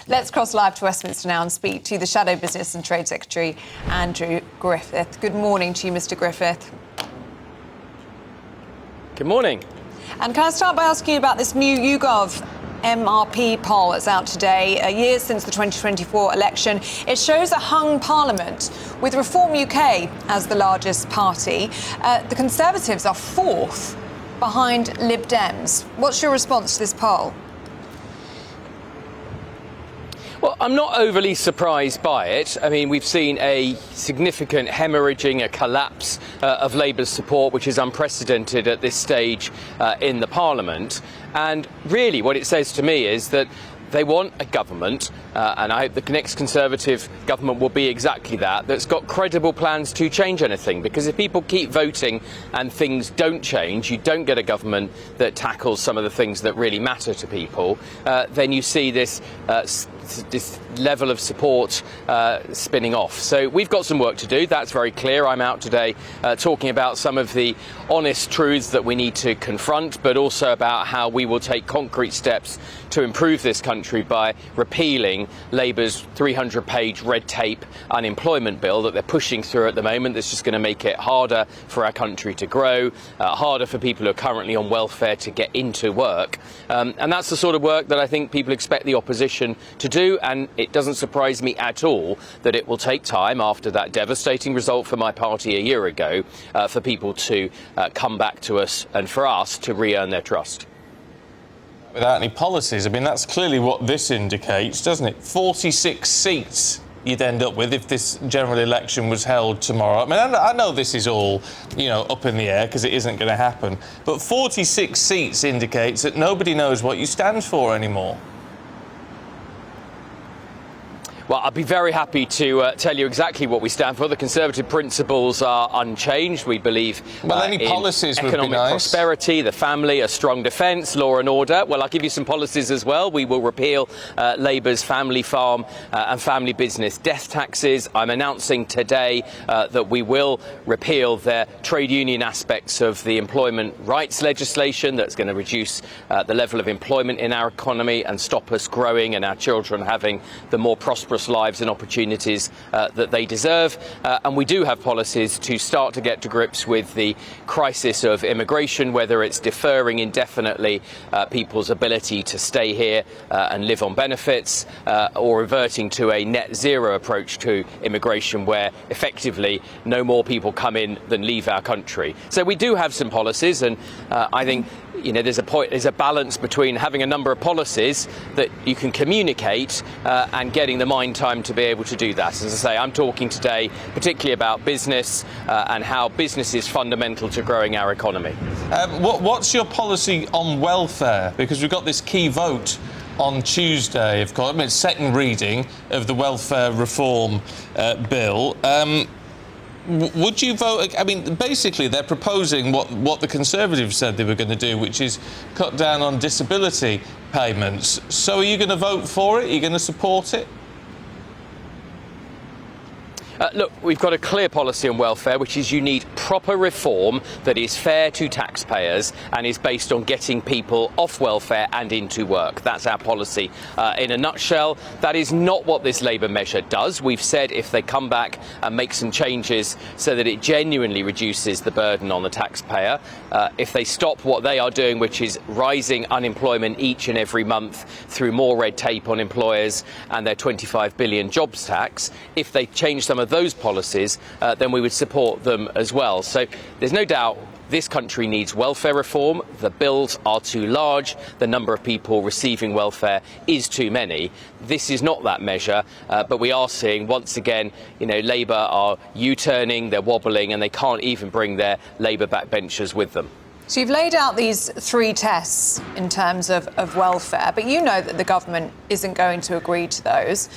Let's cross live to Westminster now and speak to the Shadow Business and Trade Secretary, Andrew Griffith. Good morning to you, Mr Griffith. Good morning. And can I start by asking you about this new YouGov MRP poll that's out today, a year since the 2024 election. It shows a hung parliament with Reform UK as the largest party. The Conservatives are fourth behind Lib Dems. What's your response to this poll? Well, I'm not overly surprised by it. I mean, we've seen a significant hemorrhaging, a collapse of Labour's support, which is unprecedented at this stage in the Parliament. And really what it says to me is that they want a government, and I hope the next Conservative government will be exactly that, that's got credible plans to change anything. Because if people keep voting and things don't change, you don't get a government that tackles some of the things that really matter to people, then you see this level of support spinning off. So we've got some work to do, that's very clear. I'm out today talking about some of the honest truths that we need to confront, but also about how we will take concrete steps to improve this country by repealing Labour's 300-page red tape unemployment bill that they're pushing through at the moment. That's just going to make it harder for our country to grow, harder for people who are currently on welfare to get into work. And that's the sort of work that I think people expect the opposition to do, and it doesn't surprise me at all that it will take time after that devastating result for my party a year ago for people to come back to us and for us to re-earn their trust. Without any policies, I mean, that's clearly what this indicates, doesn't it? 46 seats you'd end up with if this general election was held tomorrow. I mean, I know this is all, up in the air because it isn't going to happen, but 46 seats indicates that nobody knows what you stand for anymore. Well, I'd be very happy to tell you exactly what we stand for. The Conservative principles are unchanged. We believe any policies in economic prosperity, the family, a strong defence, law and order. Well, I'll give you some policies as well. We will repeal Labour's family farm and family business death taxes. I'm announcing today that we will repeal their trade union aspects of the employment rights legislation that's going to reduce the level of employment in our economy and stop us growing and our children having the more prosperous lives and opportunities that they deserve. And we do have policies to start to get to grips with the crisis of immigration, whether it's deferring indefinitely people's ability to stay here and live on benefits, or reverting to a net zero approach to immigration where effectively no more people come in than leave our country. So we do have some policies, and I think there's a balance between having a number of policies that you can communicate and getting the mind time to be able to do that. As I say, I'm talking today particularly about business and how business is fundamental to growing our economy. What's your policy on welfare? Because we've got this key vote on Tuesday, of course. I mean, second reading of the welfare reform bill. Would you vote? I mean, basically, they're proposing what the Conservatives said they were going to do, which is cut down on disability payments. So are you going to vote for it? Are you going to support it? Look, we've got a clear policy on welfare, which is you need proper reform that is fair to taxpayers and is based on getting people off welfare and into work. That's our policy in a nutshell. That is not what this Labour measure does. We've said if they come back and make some changes so that it genuinely reduces the burden on the taxpayer, if they stop what they are doing, which is rising unemployment each and every month through more red tape on employers and their 25 billion jobs tax, if they change some of those policies, then we would support them as well. So there's no doubt this country needs welfare reform. The bills are too large. The number of people receiving welfare is too many. This is not that measure, but we are seeing once again, Labour are U-turning, they're wobbling, and they can't even bring their Labour backbenchers with them. So you've laid out these three tests in terms of welfare, but you know that the government isn't going to agree to those.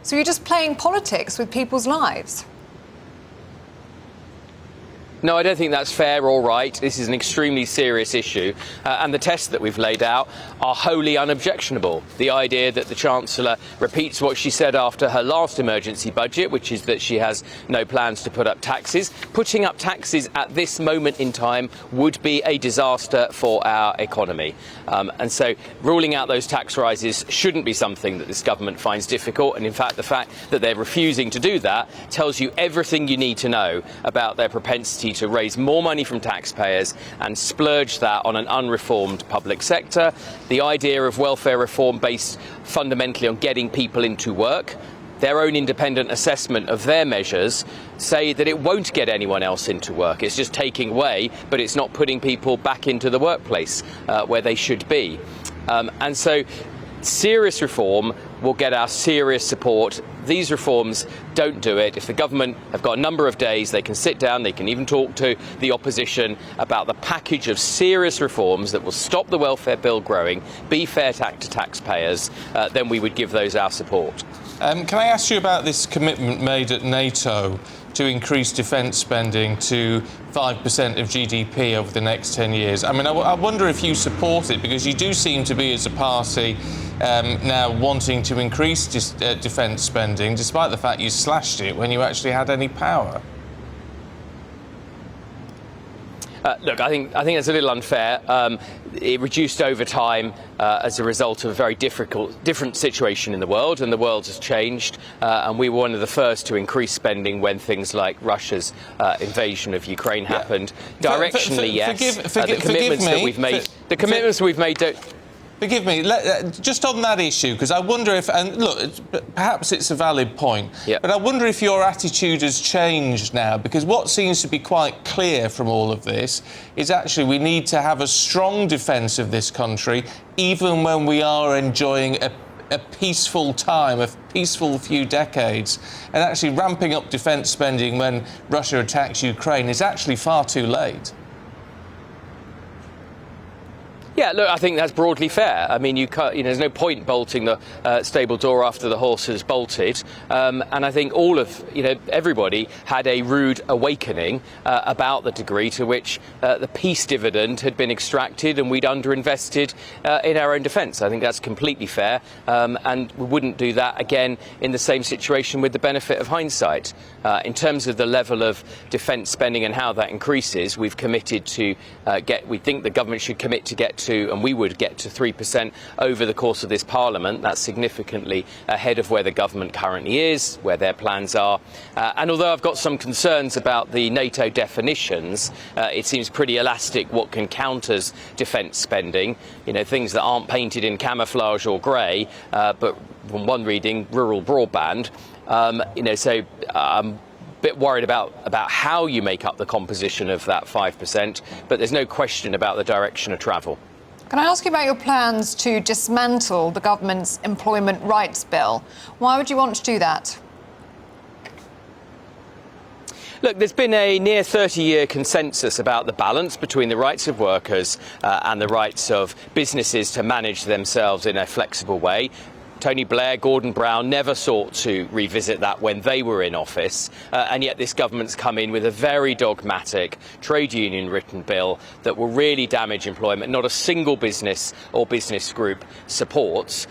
So you're just playing politics with people's lives. No, I don't think that's fair or right. This is an extremely serious issue, and the tests that we've laid out are wholly unobjectionable. The idea that the Chancellor repeats what she said after her last emergency budget, which is that she has no plans to put up taxes. Putting up taxes at this moment in time would be a disaster for our economy. And so ruling out those tax rises shouldn't be something that this government finds difficult. And in fact, the fact that they're refusing to do that tells you everything you need to know about their propensity to raise more money from taxpayers and splurge that on an unreformed public sector. The idea of welfare reform based fundamentally on getting people into work. Their own independent assessment of their measures say that it won't get anyone else into work. It's just taking away, but it's not putting people back into the workplace where they should be. And so serious reform will get our serious support. These reforms don't do it. If the government have got a number of days, they can sit down, they can even talk to the opposition about the package of serious reforms that will stop the welfare bill growing, be fair to taxpayers, then we would give those our support. Can I ask you about this commitment made at NATO to increase defence spending to 5% of GDP over the next 10 years? I mean, I wonder if you support it, because you do seem to be, as a party, now wanting to increase defence spending, despite the fact you slashed it when you actually had any power. Look, I think that's a little unfair. It reduced over time as a result of a very different situation in the world, and the world has changed. And we were one of the first to increase spending when things like Russia's invasion of Ukraine happened. Directionally, yes. The commitments that we've made. The commitments we've made don't. Forgive me, just on that issue, because I wonder if, and look, perhaps it's a valid point, but I wonder if your attitude has changed now, because what seems to be quite clear from all of this is actually we need to have a strong defence of this country, even when we are enjoying a peaceful time, a peaceful few decades, and actually ramping up defence spending when Russia attacks Ukraine is actually far too late. Yeah, look, I think that's broadly fair. I mean, there's no point bolting the stable door after the horse has bolted. And I think everybody had a rude awakening about the degree to which the peace dividend had been extracted and we'd underinvested in our own defence. I think that's completely fair. And we wouldn't do that again in the same situation with the benefit of hindsight. In terms of the level of defence spending and how that increases, we've committed to we think the government should commit to get to, and we would get to 3% over the course of this Parliament. That's significantly ahead of where the government currently is, where their plans are. And although I've got some concerns about the NATO definitions, it seems pretty elastic what can count as defence spending. Things that aren't painted in camouflage or grey, but from one reading, rural broadband. So I'm a bit worried about how you make up the composition of that 5%, but there's no question about the direction of travel. Can I ask you about your plans to dismantle the government's employment rights bill? Why would you want to do that? Look, there's been a near 30-year consensus about the balance between the rights of workers and the rights of businesses to manage themselves in a flexible way. Tony Blair, Gordon Brown never sought to revisit that when they were in office, and yet this government's come in with a very dogmatic trade union written bill that will really damage employment. Not a single business or business group supports.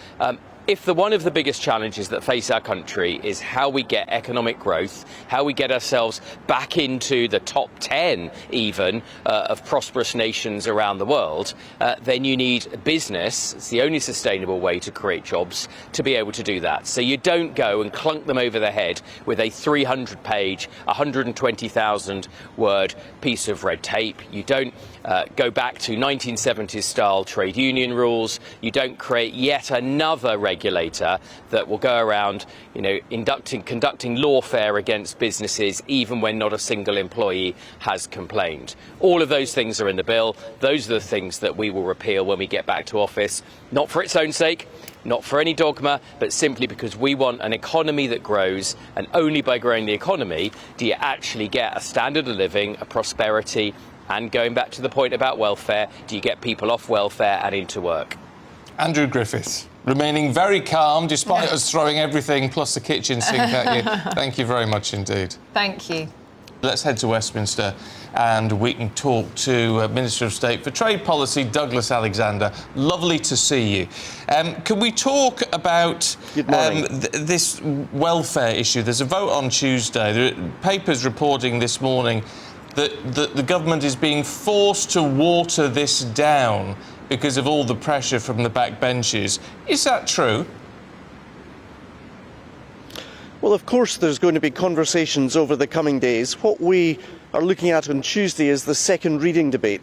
If one of the biggest challenges that face our country is how we get economic growth, how we get ourselves back into the top 10 even of prosperous nations around the world, then you need business. It's the only sustainable way to create jobs, to be able to do that. So you don't go and clunk them over the head with a 300-page, 120,000-word piece of red tape. You don't go back to 1970s-style trade union rules. You don't create yet another regulator that will go around, conducting lawfare against businesses even when not a single employee has complained. All of those things are in the bill. Those are the things that we will repeal when we get back to office, not for its own sake, not for any dogma, but simply because we want an economy that grows, and only by growing the economy do you actually get a standard of living, a prosperity, and going back to the point about welfare, do you get people off welfare and into work? Andrew Griffiths, remaining very calm despite us throwing everything plus the kitchen sink at you. Thank you very much indeed. Thank you. Let's head to Westminster. and we can talk to Minister of State for Trade Policy, Douglas Alexander. Lovely to see you. Can we talk about this welfare issue? There's a vote on Tuesday. There are papers reporting this morning that the government is being forced to water this down because of all the pressure from the backbenches. Is that true? Well, of course there's going to be conversations over the coming days. What we are looking at on Tuesday is the second reading debate.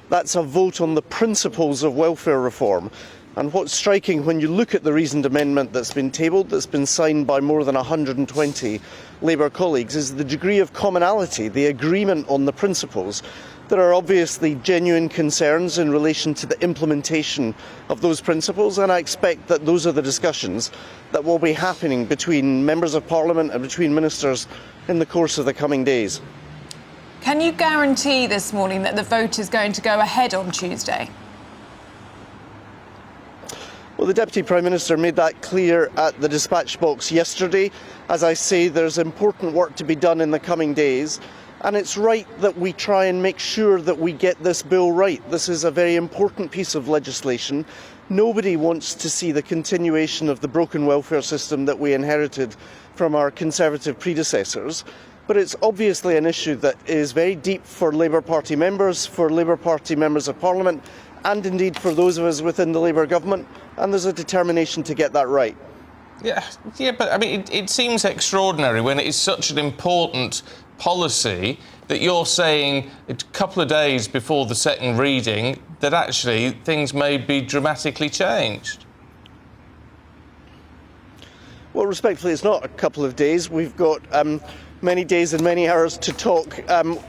That's a vote on the principles of welfare reform. And what's striking when you look at the reasoned amendment that's been tabled, that's been signed by more than 120 Labour colleagues, is the degree of commonality, the agreement on the principles. There are obviously genuine concerns in relation to the implementation of those principles, and I expect that those are the discussions that will be happening between members of Parliament and between ministers in the course of the coming days. Can you guarantee this morning that the vote is going to go ahead on Tuesday? Well, the Deputy Prime Minister made that clear at the dispatch box yesterday. As I say, there's important work to be done in the coming days. And it's right that we try and make sure that we get this bill right. This is a very important piece of legislation. Nobody wants to see the continuation of the broken welfare system that we inherited from our Conservative predecessors. But it's obviously an issue that is very deep for Labour Party members, for Labour Party members of Parliament, and indeed for those of us within the Labour government. And there's a determination to get that right. Yeah, but I mean, it seems extraordinary when it is such an important policy that you're saying a couple of days before the second reading that actually things may be dramatically changed. Well, respectfully, it's not a couple of days. We've got many days and many hours to talk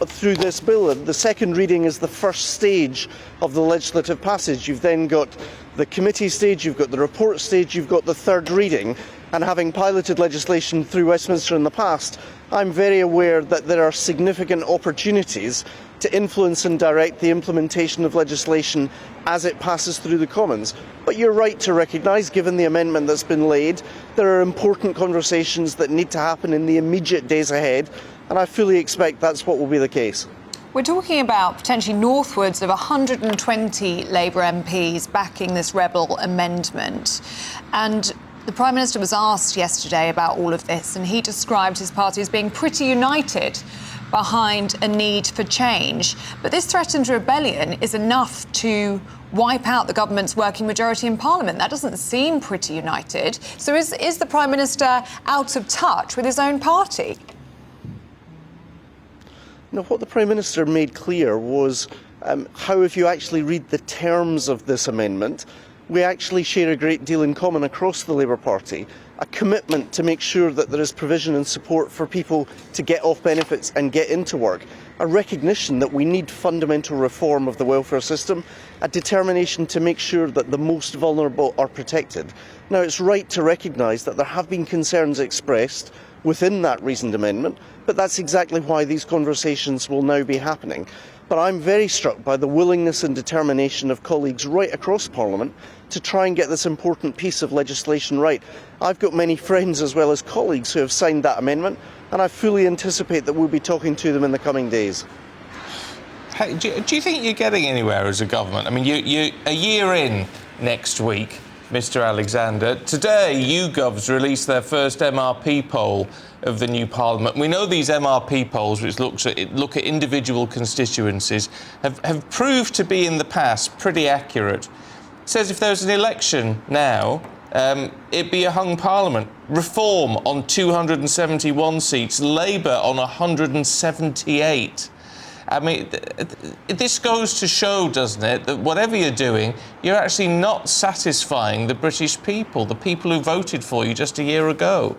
through this bill. The second reading is the first stage of the legislative passage. You've then got the committee stage, you've got the report stage, you've got the third reading. And having piloted legislation through Westminster in the past, I'm very aware that there are significant opportunities to influence and direct the implementation of legislation as it passes through the Commons. But you're right to recognise, given the amendment that's been laid, there are important conversations that need to happen in the immediate days ahead, and I fully expect that's what will be the case. We're talking about potentially northwards of 120 Labour MPs backing this rebel amendment. And the Prime Minister was asked yesterday about all of this, and he described his party as being pretty united behind a need for change. But this threatened rebellion is enough to wipe out the government's working majority in Parliament. That doesn't seem pretty united. So is the Prime Minister out of touch with his own party? Now, what the Prime Minister made clear was how, if you actually read the terms of this amendment, we actually share a great deal in common across the Labour Party, a commitment to make sure that there is provision and support for people to get off benefits and get into work, a recognition that we need fundamental reform of the welfare system, a determination to make sure that the most vulnerable are protected. Now, it's right to recognise that there have been concerns expressed within that reasoned amendment, but that's exactly why these conversations will now be happening. But I'm very struck by the willingness and determination of colleagues right across Parliament to try and get this important piece of legislation right. I've got many friends as well as colleagues who have signed that amendment, and I fully anticipate that we'll be talking to them in the coming days. Hey, do you think you're getting anywhere as a government? I mean, you're a year in next week, Mr. Alexander. Today, YouGov's released their first MRP poll of the new Parliament. We know these MRP polls, which look at individual constituencies, have proved to be in the past pretty accurate. It says if there was an election now, it'd be a hung Parliament. Reform on 271 seats, Labour on 178. I mean, this goes to show, doesn't it, that whatever you're doing, you're actually not satisfying the British people, the people who voted for you just a year ago.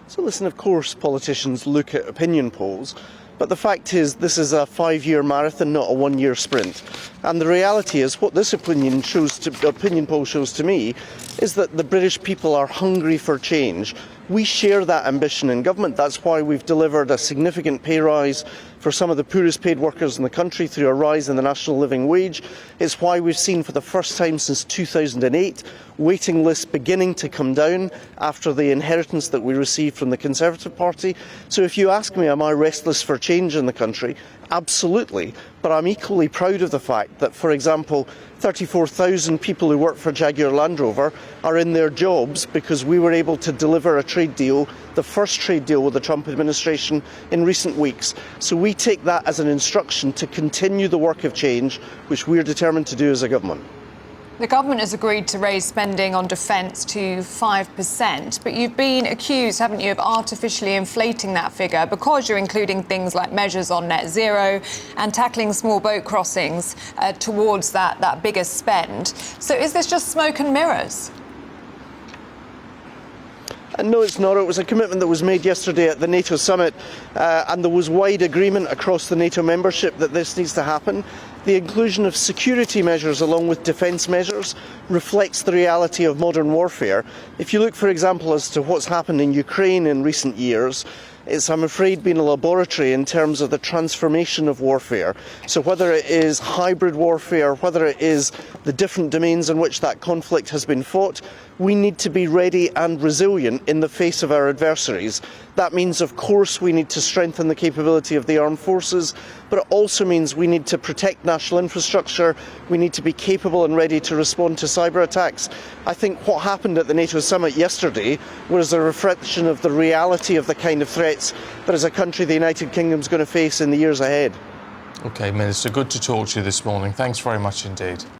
So listen, of course politicians look at opinion polls, but the fact is this is a 5-year marathon, not a 1-year sprint. And the reality is what this opinion poll shows to me is that the British people are hungry for change. We share that ambition in government. That's why we've delivered a significant pay rise for for some of the poorest paid workers in the country through a rise in the national living wage. It's why we've seen for the first time since 2008 waiting lists beginning to come down after the inheritance that we received from the Conservative Party. So if you ask me, am I restless for change in the country? Absolutely. But I'm equally proud of the fact that, for example, 34,000 people who work for Jaguar Land Rover are in their jobs because we were able to deliver a trade deal, the first trade deal with the Trump administration in recent weeks. So we take that as an instruction to continue the work of change, which we're determined to do as a government. The government has agreed to raise spending on defence to 5%, but you've been accused, haven't you, of artificially inflating that figure because you're including things like measures on net zero and tackling small boat crossings towards that bigger spend. So is this just smoke and mirrors? No, it's not. It was a commitment that was made yesterday at the NATO summit, and there was wide agreement across the NATO membership that this needs to happen. The inclusion of security measures along with defence measures reflects the reality of modern warfare. If you look, for example, as to what's happened in Ukraine in recent years, it's, I'm afraid, been a laboratory in terms of the transformation of warfare. So whether it is hybrid warfare, whether it is the different domains in which that conflict has been fought, we need to be ready and resilient in the face of our adversaries. That means, of course, we need to strengthen the capability of the armed forces, but it also means we need to protect national infrastructure, we need to be capable and ready to respond to cyber attacks. I think what happened at the NATO summit yesterday was a reflection of the reality of the kind of threats that as a country the United Kingdom is going to face in the years ahead. OK, Minister, good to talk to you this morning. Thanks very much indeed.